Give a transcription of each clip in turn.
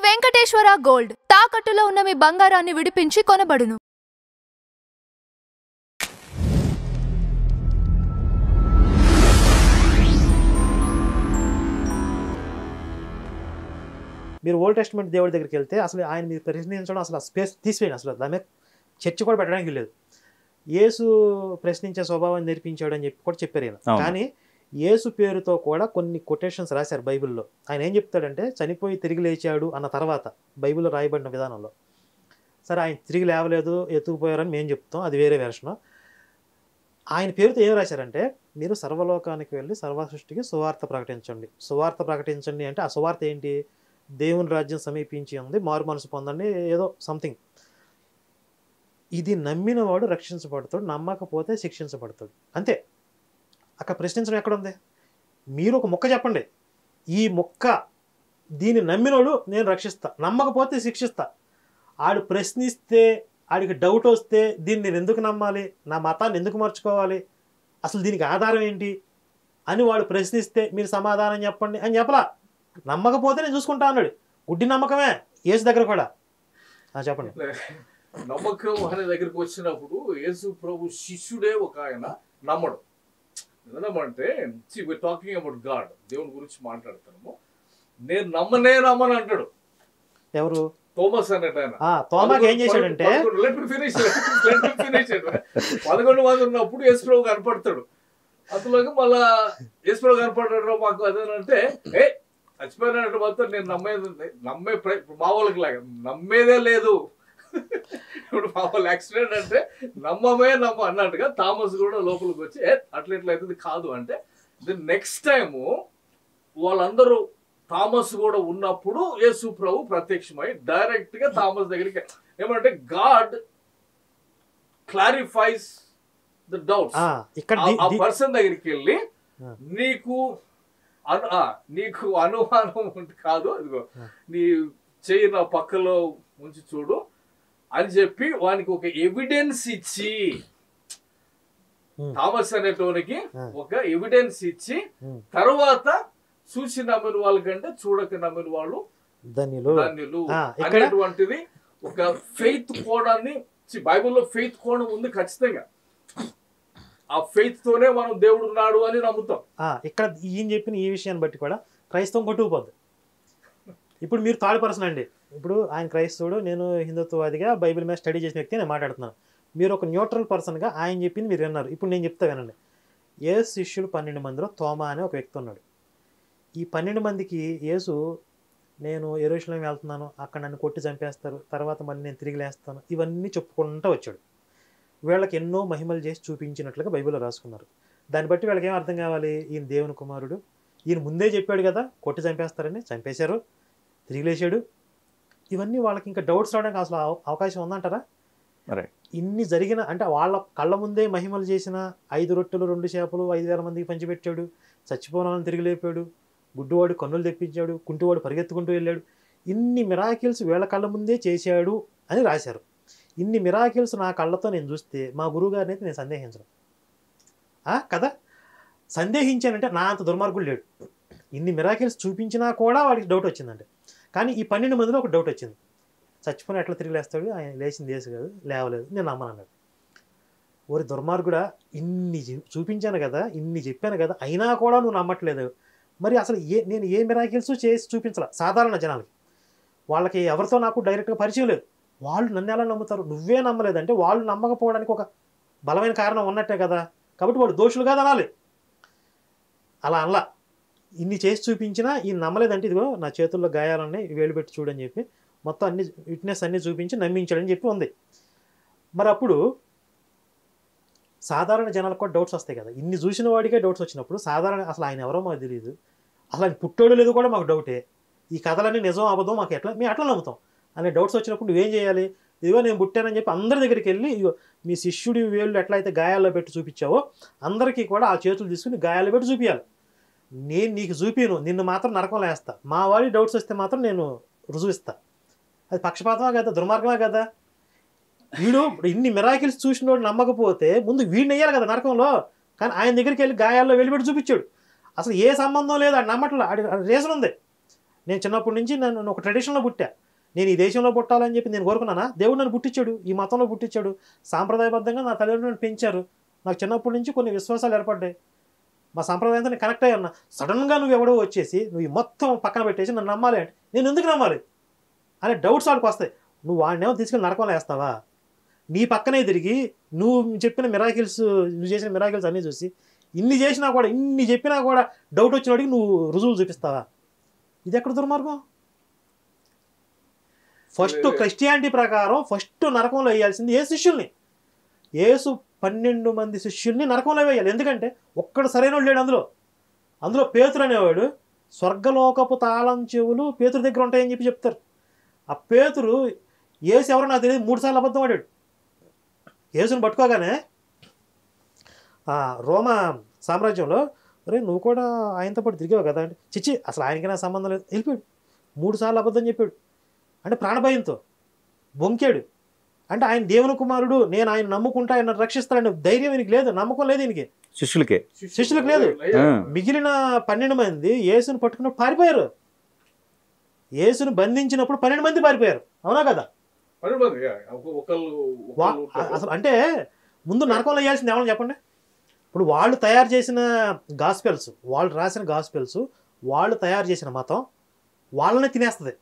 Venkateswara gold తాకట్టులో ఉన్న మీ బంగారాన్ని విడిపించి కొనబడును. మీరు ఓల్డ్ టెస్ట్మెంట్ దేవుడి దగ్గరికి వెళ్తే అసలు ఆయన మీరు ప్రశ్నించడం అసలు స్పేస్ తీసివేయండి, అసలు దాని మీద చర్చ కూడా పెట్టడానికి లేదు. యేసు ప్రశ్నించే స్వభావాన్ని నేర్పించాడు అని చెప్పి కూడా చెప్పారు ఆయన. కానీ యేసు పేరుతో కూడా కొన్ని కొటేషన్స్ రాశారు బైబిల్లో. ఆయన ఏం చెప్తాడంటే చనిపోయి తిరిగి లేచాడు అన్న తర్వాత బైబిల్లో రాయబడిన విధానంలో, సరే ఆయన తిరిగి లేవలేదు ఎత్తుకుపోయారని మేము చెప్తాం, అది వేరే వెర్షన్. ఆయన పేరుతో ఏం రాశారంటే మీరు సర్వలోకానికి వెళ్ళి సర్వ సృష్టికి సువార్త ప్రకటించండి. సువార్త ప్రకటించండి అంటే ఆ సువార్త ఏంటి? దేవుని రాజ్యం సమీపించి ఉంది, మారు మనసు పొందండి, ఏదో సంథింగ్. ఇది నమ్మిన వాడు రక్షించబడతాడు, నమ్మకపోతే శిక్షించబడతాడు, అంతే. అక్కడ ప్రశ్నించడం ఎక్కడుంది? మీరు ఒక మొక్క చెప్పండి, ఈ మొక్క దీన్ని నమ్మినోడు నేను రక్షిస్తా, నమ్మకపోతే శిక్షిస్తా. ఆడు ప్రశ్నిస్తే ఆడికి డౌట్ వస్తే దీన్ని నేను ఎందుకు నమ్మాలి, నా మతాన్ని ఎందుకు మార్చుకోవాలి, అసలు దీనికి ఆధారం ఏంటి అని వాడు ప్రశ్నిస్తే మీరు సమాధానం చెప్పండి అని చెప్పలా. నమ్మకపోతే నేను చూసుకుంటా అన్నాడు. గుడ్డి నమ్మకమే యేసు దగ్గర కూడా. చెప్పండి. నమ్మకం అనే దగ్గరికి వచ్చినప్పుడు యేసు ప్రభు శిష్యుడే ఒక ఆయన నమ్మడు. ఎందుకంటే టాకింగ్ అబౌట్ గాడ్, దేవుని గురించి మాట్లాడుతున్నాము. నేను నమ్మను అంటాడు. ఎవరు? థోమస్ అనేట ఆయన. థోమాకి ఏం చేశాడంటే 11 మంది ఉన్నప్పుడు యేసు ప్రభు కనపడతాడు. అందులోకి మళ్ళా యేసు ప్రభు కనపడడం మాకు అదేనంటే చచ్చిపోయినట్టు మొత్తం నేను నమ్మే మా వాళ్ళకి లాగా నమ్మేదే లేదు. ఇప్పుడు మా వాళ్ళు యాక్సిడెంట్ అంటే నమ్మ అన్నట్టుగా థామస్ కూడా లోపలికి వచ్చి అట్లయితే కాదు అంటే నెక్స్ట్ టైము వాళ్ళందరూ థామస్ కూడా ఉన్నప్పుడు యేసు ప్రభు ప్రత్యక్షమై డైరెక్ట్ గా థామస్ దగ్గరికి ఏమంటే గాడ్ క్లారిఫైస్ ద డౌట్స్. ఆ పర్సన్ దగ్గరికి వెళ్ళి నీకు అనుమానం కాదు, అదిగో నీ చెయ్యి నా పక్కలో ఉంచి చూడు అని చెప్పి వానికి ఒక ఎవిడెన్స్ ఇచ్చి, థామస్ అనేటోనికి ఒక ఎవిడెన్స్ ఇచ్చి తర్వాత చూసి నమ్మిన వాళ్ళకంటే చూడక నమ్మిన వాళ్ళు ధన్యులు అనేటువంటిది ఒక ఫెయిత్ కోణాన్ని బైబిల్లో ఫెయిత్ కోణం ఉంది ఖచ్చితంగా. ఆ ఫెయిత్ తోనే మనం దేవుడు ఉన్నాడు అని నమ్ముతాం. ఇక్కడ ఈయన చెప్పిన ఈ విషయాన్ని బట్టి కూడా క్రైస్తవం కొట్టుకుపోద్ది. ఇప్పుడు మీరు థర్డ్ పర్సన్ అండి. ఇప్పుడు ఆయన క్రైస్తవుడు, నేను హిందుత్వవాదిగా బైబిల్ మీద స్టడీ చేసిన వ్యక్తి నేను మాట్లాడుతున్నాను. మీరు ఒక న్యూట్రల్ పర్సన్గా ఆయన చెప్పింది మీరు విన్నారు. ఇప్పుడు నేను చెప్తా వినండి. యేసు శిష్యులు 12 మందిలో తోమా అనే ఒక వ్యక్తి ఉన్నాడు. ఈ 12 మందికి యేసు నేను యెరూషలేం వెళ్తున్నాను, అక్కడ నన్ను కొట్టి చంపేస్తారు, తర్వాత మళ్ళీ నేను తిరిగి లేస్తాను, ఇవన్నీ చెప్పుకుంటూ వచ్చాడు. వీళ్ళకి ఎన్నో మహిమలు చేసి చూపించినట్లుగా బైబిల్లో రాసుకున్నారు. దాన్ని బట్టి వీళ్ళకి ఏం అర్థం కావాలి? ఈయన దేవుని కుమారుడు, ఈయన ముందే చెప్పాడు కదా కొట్టి చంపేస్తారని, చంపేశారు, తిరిగి లేచాడు. ఇవన్నీ వాళ్ళకి ఇంకా డౌట్స్ రావడానికి అసలు అవకాశం ఉందంటారా? ఇన్ని జరిగిన అంటే వాళ్ళ కళ్ళ ముందే మహిమలు చేసిన 5 రొట్టెలు 2 చేపలు 5,000 మందికి పంచిపెట్టాడు, చచ్చిపోయిన వాళ్ళని తిరిగి లేపాడు, గుడ్డివాడు కన్నులు తెప్పించాడు, కుంటివాడు పరిగెత్తుకుంటూ వెళ్ళాడు. ఇన్ని మిరాకిల్స్ వీళ్ళ కళ్ళ ముందే చేశాడు అని రాశారు. ఇన్ని మిరాకిల్స్ నా కళ్ళతో నేను చూస్తే మా గురువుగారిని అయితే నేను సందేహించను కదా. సందేహించానంటే నా అంత దుర్మార్గుడు లేడు. ఇన్ని మిరాకిల్స్ చూపించినా కూడా వాడికి డౌట్ వచ్చిందంటే. కానీ ఈ 12 మందిలో ఒక డౌట్ వచ్చింది. చచ్చిపోయిన ఎట్లా తిరిగి లేస్తాడు, ఆయన లేచింది దేశం కాదు, లేవలేదు, నేను నమ్మనన్నాడు. ఓరి దుర్మార్గుడా, ఇన్ని చూపించాను కదా, ఇన్ని చెప్పాను కదా, అయినా కూడా నువ్వు నమ్మట్లేదు. మరి అసలు నేను ఏ మిరాకిల్స్ చేసి చూపించాల సాధారణ జనాలకి? వాళ్ళకి ఎవరితో నాకు డైరెక్ట్గా పరిచయం లేదు. వాళ్ళు నన్ను ఎలా నమ్ముతారు? నువ్వే నమ్మలేదంటే వాళ్ళు నమ్మకపోవడానికి ఒక బలమైన కారణం ఉన్నట్టే కదా. కాబట్టి వాడు దోషులు కాదు అనాలి. అలా అనలా. ఇన్ని చేసి చూపించినా ఈయన నమ్మలేదంటే ఇదిగో నా చేతుల్లో గాయాలున్నాయి, వేలు పెట్టి చూడని చెప్పి మొత్తం అన్ని విట్నెస్ అన్ని చూపించి నమ్మించాడని చెప్పి ఉంది. మరి అప్పుడు సాధారణ జనాలకు కూడా డౌట్స్ వస్తాయి కదా. ఇన్ని చూసిన వాడికే డౌట్స్ వచ్చినప్పుడు సాధారణ అసలు ఆయన ఎవరో మాకు తెలియదు, అసలు ఆయన పుట్టోడు లేదు కూడా మాకు డౌటే, ఈ కథలన్నీ నిజం అబద్ధం మాకు మేము ఎట్లా నమ్ముతాం అనే డౌట్స్ వచ్చినప్పుడు నువ్వేం చేయాలి? ఇదిగో నేను పుట్టానని చెప్పి అందరి దగ్గరికి వెళ్ళి ఇదిగో మీ శిష్యుడి వేళ్ళు ఎట్లయితే గాయాల్లో పెట్టి చూపించావో అందరికీ కూడా ఆ చేతులు తీసుకుని గాయాల్లో పెట్టి చూపించాలి. నేను నీకు చూపిను, నిన్ను మాత్రం నరకంలో వేస్తా, మా వాడి డౌట్స్ వస్తే మాత్రం నేను రుజువిస్తా. అది పక్షపాతమా కదా, దుర్మార్గమా కదా? వీడు ఇన్ని మిరాకిల్స్ చూసినోడు నమ్మకపోతే ముందు వీడిని వేయాలి కదా నరకంలో. కానీ ఆయన దగ్గరికి వెళ్ళి గాయాల్లో వెళ్ళిపెట్టి చూపించాడు. అసలు ఏ సంబంధం లేదు, అది నమ్మట్లా, రీజన్ ఉంది. నేను చిన్నప్పటి నుంచి నన్ను ఒక ట్రెడిషన్లో పుట్టా. నేను ఈ దేశంలో పుట్టాలని చెప్పి నేను కోరుకున్నానా? దేవుడు నన్ను పుట్టించాడు, ఈ మతంలో పుట్టించాడు, సాంప్రదాయబద్ధంగా నా తల్లిదండ్రులను పెంచారు. నాకు చిన్నప్పటి నుంచి కొన్ని విశ్వాసాలు ఏర్పడ్డాయి. మా సాంప్రదాయంతో నేను కనెక్ట్ అయ్యి ఉన్నా. సడన్గా నువ్వు ఎవడో వచ్చేసి నువ్వు ఈ మొత్తం పక్కన పెట్టేసి నన్ను నమ్మాలి అంటే నేను ఎందుకు నమ్మాలి అనే డౌట్స్ వాళ్ళకి వస్తాయి. నువ్వు వాడినేమో తీసుకెళ్ళి నరకంలో వేస్తావా? నీ పక్కనే తిరిగి నువ్వు చెప్పిన మిరాకిల్స్, నువ్వు చేసిన మిరాకిల్స్ అన్నీ చూసి ఇన్ని చేసినా కూడా, ఇన్ని చెప్పినా కూడా డౌట్ వచ్చినవాడికి నువ్వు రుజువులు చూపిస్తావా? ఇది ఎక్కడ దుర్మార్గం? ఫస్ట్ క్రిస్టియానిటీ ప్రకారం ఫస్ట్ నరకంలో వేయాల్సింది ఏ శిష్యుల్ని? యేసు 12 మంది శిష్యుల్ని నరకంలో వేయాలి. ఎందుకంటే ఒక్కడు సరైన లేడు అందులో పేతురు అనేవాడు. స్వర్గలోకపు తాళం చెవులు పేతురు దగ్గర ఉంటాయని చెప్పి చెప్తారు. ఆ పేతురు యేసు ఎవరో నాకు తెలియదు 3 సార్లు అబద్ధం ఆడాడు. యేసుని పట్టుకోగానే రోమా సామ్రాజ్యంలో, అరే నువ్వు కూడా ఆయనతో పాటు తిరిగావు కదా అంటే, చిచ్చి అసలు ఆయనకి నా సంబంధం లేదు, వెళ్ళిపోయాడు. 3 సార్లు అబద్ధం చెప్పాడు. అంటే ప్రాణభయంతో బొంకాడు. అంటే ఆయన దేవుని కుమారుడు, నేను ఆయన నమ్ముకుంటా, ఆయన రక్షిస్తాడని ధైర్యం ఈయనకి లేదు, నమ్మకం లేదు ఈయనకి. శిష్యులకు లేదు. మిగిలిన 12 మంది యేసుని పట్టుకున్నప్పుడు పారిపోయారు. యేసుని బంధించినప్పుడు 12 మంది పారిపోయారు. అవునా కదా? అసలు అంటే ముందు నరకంలో వేయాల్సింది ఎవరు చెప్పండి? ఇప్పుడు వాళ్ళు తయారు చేసిన గాస్పెల్స్, వాళ్ళు రాసిన గాస్పెల్స్, వాళ్ళు తయారు చేసిన మతం వాళ్ళని తినేస్తుంది.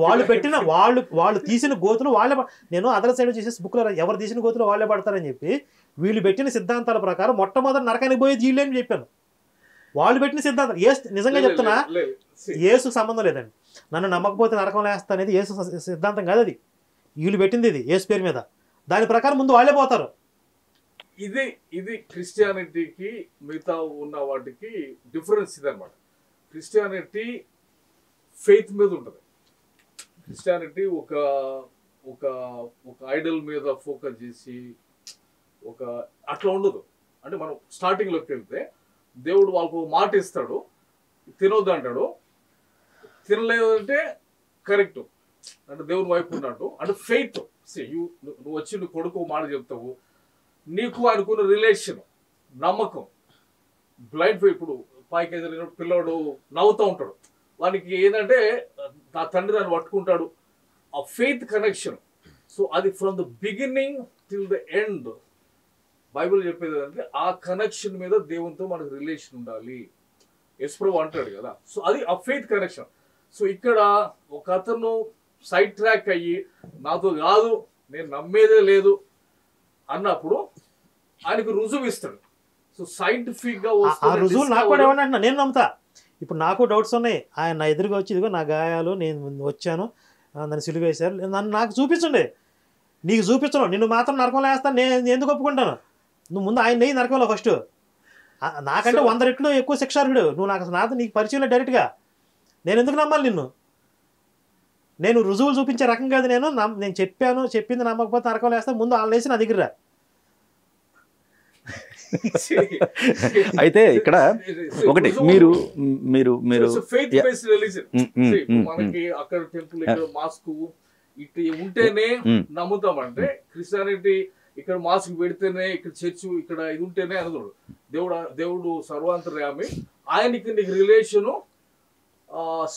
వాళ్ళు తీసిన గోతులు వాళ్ళే. నేను అదర్ సైడ్ చేసే బుక్లో ఎవరు తీసిన గోతులు వాళ్ళే పడతారని చెప్పి వీళ్ళు పెట్టిన సిద్ధాంతాల ప్రకారం మొట్టమొదటి నరకానికి పోయేది వీళ్ళని చెప్పాను. వాళ్ళు పెట్టిన సిద్ధాంతం నిజంగా చెప్తున్నా, యేసు సంబంధం లేదండి. నన్ను నమ్మకపోతే నరకంలో వేస్తా అనేది యేసు సిద్ధాంతం కాదు, అది వీళ్ళు పెట్టింది. ఇది యేసు పేరు మీద, దాని ప్రకారం ముందు వాళ్ళే పోతారు. ఇది క్రిస్టియానిటీకి మిగతా ఉన్న వాటికి డిఫరెన్స్ ఇది అనమాట. క్రిస్టియానిటీ ఫెయిత్ మీద ఉంటుంది. క్రిస్టియానిటీ ఒక ఒక ఒక ఐడల్ మీద ఫోకస్ చేసి అట్లా ఉండదు. అంటే మనం స్టార్టింగ్లోకి వెళ్తే దేవుడు వాళ్ళకు మాట ఇస్తాడు, తినొద్దు అంటాడు, తినలేదంటే కరెక్ట్ అంటే దేవుని వైపు ఉన్నట్టు. అంటే ఫెయిత్, నువ్వు వచ్చి నువ్వు కొడుకు మాట చెప్తావు, నీకు అనుకున్న రిలేషన్, నమ్మకం. Blind faith. ఇప్పుడు పైకి ఎదిరినప్పుడు పిల్లవాడు నవ్వుతూ ఉంటాడు, వానికి ఏంటంటే నా తండ్రి నన్ను పట్టుకుంటాడు, ఆ ఫెయిత్ కనెక్షన్. సో అది from the beginning till the end Bible చెప్పేది అంటే ఆ కనెక్షన్ మీద దేవునితో మనకు రిలేషన్ ఉండాలి. యేసుప్రభు అంటాడు కదా. సో అది ఆ ఫెయిత్ కనెక్షన్. సో ఇక్కడ ఒక అతను సైడ్ ట్రాక్ అయ్యి నాతో కాదు, నేను నమ్మేదే లేదు అన్నప్పుడు ఆయనకు రుజువు ఇస్తాడు. సో సైంటిఫిక్ గా రుజువు నాకు కూడా ఏమన్నా నేను నమ్ముతా. ఇప్పుడు నాకు డౌట్స్ ఉన్నాయి. ఆయన నా ఎదురుగా వచ్చి ఇదిగో నా గాయాలు, నేను వచ్చాను, నన్ను సిలువ వేశారు, నన్ను నాకు చూపించండి. నీకు చూపించను, నిన్ను మాత్రం నరకంలో వేస్తాను, నేను ఎందుకు ఒప్పుకుంటాను? నువ్వు ముందు ఆయన నెయ్యి నరకంలో ఫస్ట్. నాకంటే 100 రెట్లు ఎక్కువ శిక్షార్హుడు నువ్వు. నాతో నీకు పరిచయం డైరెక్ట్గా, నేను ఎందుకు నమ్మాలి నిన్ను? నేను రుజువులు చూపించే రకం కాదు. నేను చెప్పింది నమ్మకపోతే నరకంలో వేస్తాను, ముందు వాళ్ళని వేసి నా దగ్గర. అయితే ఇక్కడ ఒకటి మీరు మీరు మీరు ఫెయిత్ బేస్డ్ రిలీజియన్. మనకి అక్కడ టెంపుల్, ఇక్కడ మాస్క్ ఇటు ఉంటేనే నమ్ముతామంటే, క్రిస్టియానిటీ ఇక్కడ మాస్క్ పెడితేనే, ఇక్కడ చర్చ్, ఇక్కడ ఇది ఉంటేనే అనదు. దేవుడు సర్వాంతర్యామి, ఆయనకి నీకు రిలేషను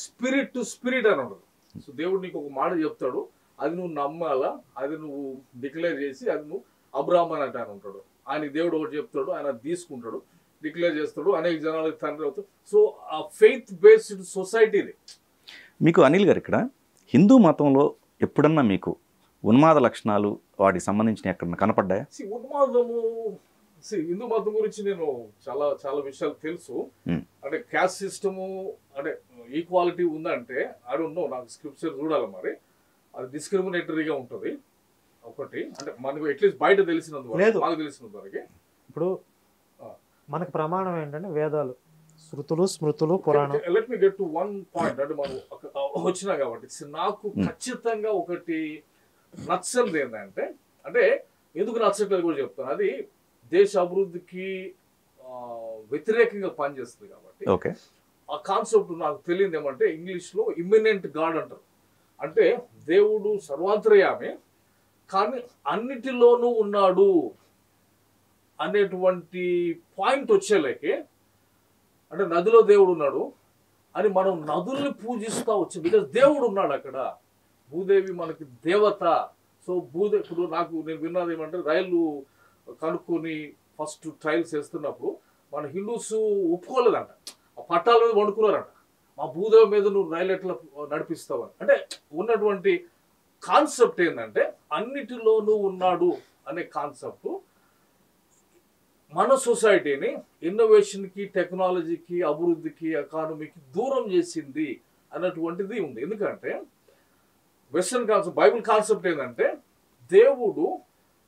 స్పిరిట్ టు స్పిరిట్ అని ఉండదు. సో దేవుడు నీకు ఒక మాట చెప్తాడు, అది నువ్వు నమ్మాలా, అది నువ్వు డిక్లేర్ చేసి, అది నువ్వు అబ్రాహ్మణ్ అంటే అని ఉంటాడు. ఆయనకి దేవుడు ఒకటి చెప్తాడు, ఆయన తీసుకుంటాడు, డిక్లేర్ చేస్తాడు, అనేక జనాలకు తండ్రి అవుతాడు. సో ఆ ఫెయిత్ బేస్డ్ సొసైటీ ఇది. మీకు అనిల్ గారు, ఇక్కడ హిందూ మతంలో ఎప్పుడన్నా మీకు ఉన్మాద లక్షణాలు వాటికి సంబంధించిన ఎక్కడ కనపడ్డాయా? ఉన్మాదము, హిందూ మతం గురించి నేను చాలా చాలా విషయాలు తెలుసు. అంటే క్యాస్ట్ సిస్టము, అంటే ఈక్వాలిటీ ఉందంటే ఐ డోంట్ నో, నాకు స్క్రిప్చర్ చూడాలి మరి. అది డిస్క్రిమినేటరీగా ఉంటుంది ఒకటి. అంటే మనకు అట్లీస్ట్ బయట తెలిసినందుకు, మాకు తెలిసినంత వరకు. ఇప్పుడు మనకు ప్రమాణం ఏంటంటే వేదాలు, శృతులు, స్మృతులు, పురాణం. Let me get to one point. అంటే మనం వచ్చినా కాబట్టి నాకు ఖచ్చితంగా ఒకటి నచ్చలేదు ఏంటంటే, అంటే ఎందుకు నచ్చట్లేదు కూడా చెప్తాను. అది దేశ అభివృద్ధికి వ్యతిరేకంగా పనిచేస్తుంది కాబట్టి ఆ కాన్సెప్ట్ నాకు తెలియదు. ఏమంటే ఇంగ్లీష్లో ఇమ్మినెంట్ గాడ్ అంటారు. అంటే దేవుడు సర్వాంతర్యామి కానీ అన్నిటిలోనూ ఉన్నాడు అనేటువంటి పాయింట్ వచ్చేలేకే. అంటే నదిలో దేవుడు ఉన్నాడు, అని మనం నదుల్ని పూజిస్తూ వచ్చాం. బికాజ్ దేవుడు ఉన్నాడు అక్కడ. భూదేవి మనకి దేవత. సో ఇప్పుడు నేను విన్నది ఏమంటే, రైలు కనుక్కొని ఫస్ట్ ట్రయల్స్ చేస్తున్నప్పుడు మన హిందూస్ ఒప్పుకోలేదంట, ఆ పట్టాల మీద వండుకున్నారంట. మా భూదేవి మీద నువ్వు రైలు ఎట్లా నడిపిస్తావని. అంటే ఉన్నటువంటి కాన్సెప్ట్ ఏంటంటే అన్నిటిలోనూ ఉన్నాడు అనే కాన్సెప్ట్ మన సొసైటీని ఇన్నోవేషన్కి, టెక్నాలజీకి, అభివృద్ధికి, ఎకానమీకి దూరం చేసింది అన్నటువంటిది ఉంది. ఎందుకంటే వెస్టర్న్ కాన్సెప్ట్, బైబిల్ కాన్సెప్ట్ ఏంటంటే దేవుడు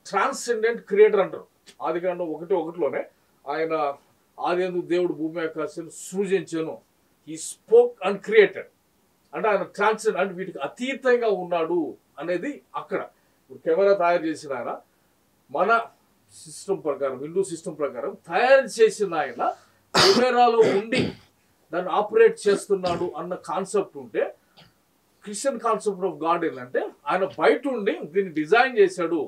ట్రాన్సెండెంట్ క్రియేటర్ అంటారు. ఆదికాండం 1:1 ఆయన ఆదియందు దేవుడు భూమి ఆకాశాన్ని సృజించెను. He spoke and created. అంటే ఆయన ట్రాన్సెండ్, అంటే వీటికి అతీతంగా ఉన్నాడు అనేది అక్కడ. ఇప్పుడు కెమెరా తయారు చేసిన ఆయన మన సిస్టమ్ ప్రకారం, హిందూ సిస్టమ్ ప్రకారం తయారు చేసిన ఆయన కెమెరాలో ఉండి దాన్ని ఆపరేట్ చేస్తున్నాడు అన్న కాన్సెప్ట్ ఉంటే, క్రిస్టియన్ కాన్సెప్ట్ ఆఫ్ గాడ్ ఏంటంటే ఆయన బయట ఉండి దీన్ని డిజైన్ చేశాడు,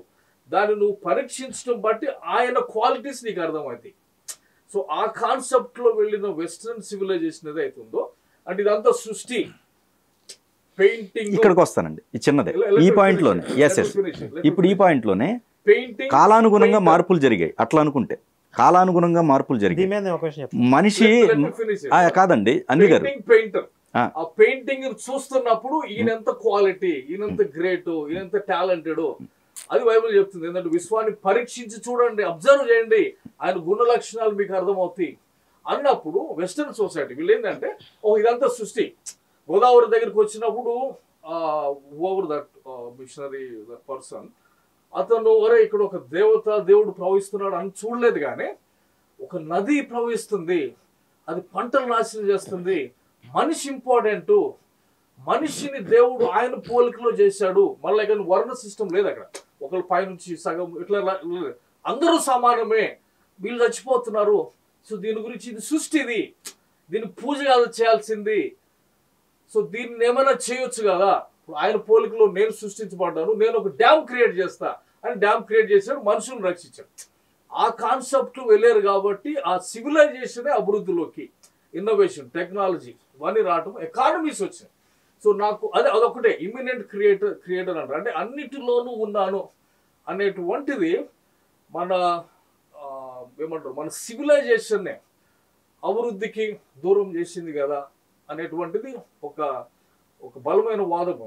దాన్ని నువ్వు పరీక్షించడం బట్టి ఆయన క్వాలిటీస్ నీకు అర్థమవుతాయి. సో ఆ కాన్సెప్ట్లో వెళ్ళిన వెస్ట్రన్ సివిలైజేషన్ ఏదైతే ఉందో, అంటే ఇదంతా సృష్టి, పెయింటింగ్. ఇక్కడికి వస్తానండి, ఈ చిన్నదే ఈ పాయింట్లోనే. ఎస్ ఇప్పుడు ఈ పాయింట్లోనే పెయింటింగ్ కాలానుగుణంగా మార్పులు జరిగాయి. అట్లా అనుకుంటే కాలానుగుణంగా మార్పులు జరిగాయి. మనిషి కాదండి అనిల్ గారు, పెయింటర్ ఆ పెయింటింగ్ చూస్తున్నప్పుడు ఈయనంత క్వాలిటీ, ఈయనంత గ్రేట్, ఈయనంత టాలెంటెడ్ అది బైబిల్ చెప్తుంది. ఏంటంటే విశ్వాన్ని పరీక్షించి చూడండి, అబ్జర్వ్ చేయండి, ఆయన గుణ లక్షణాలు మీకు అర్థమవుతాయి అన్నప్పుడు వెస్టర్న్ సొసైటీ వీళ్ళు ఏంటంటే ఇదంతా సృష్టి. గోదావరి దగ్గరికి వచ్చినప్పుడు over that missionary that person అతను ఇక్కడ ఒక దేవుడు ప్రవహిస్తున్నాడు అని చూడలేదు, కానీ ఒక నది ప్రవహిస్తుంది, అది పంటలు నాశనం చేస్తుంది, మనిషి ఇంపార్టెంట్, మనిషిని దేవుడు ఆయన పోలికలో చేశాడు. మళ్ళీ కానీ వర్ణ సిస్టమ్ లేదు అక్కడ, ఒకళ్ళు పైనుంచి సగం ఇట్లా, అందరూ సమానమే, వీళ్ళు చచ్చిపోతున్నారు. సో దీని గురించి ఇది సృష్టి, దీన్ని పూజ కాదు చేయాల్సింది. సో దీన్ని ఏమైనా చేయొచ్చు కదా, ఆయన పోలికలో నేను సృష్టించబడ్డాను, నేను ఒక డ్యామ్ క్రియేట్ చేస్తా అని డ్యామ్ క్రియేట్ చేశాడు, మనుషులను రక్షించాడు. ఆ కాన్సెప్ట్ వెళ్ళారు కాబట్టి ఆ సివిలైజేషన్ అభివృద్ధిలోకి, ఇన్నోవేషన్, టెక్నాలజీ ఇవన్నీ రావటం, ఎకానమీస్ వచ్చినాయి. సో నాకు అదొకటే ఇమినెంట్ క్రియేటర్ అంటారు. అంటే అన్నిటిలోనూ ఉన్నాను అనేటువంటిది మన ఏమంటారు, మన సివిలైజేషన్నే అభివృద్ధికి దూరం చేసింది కదా అనేటువంటిది ఒక బలమైన వాదం.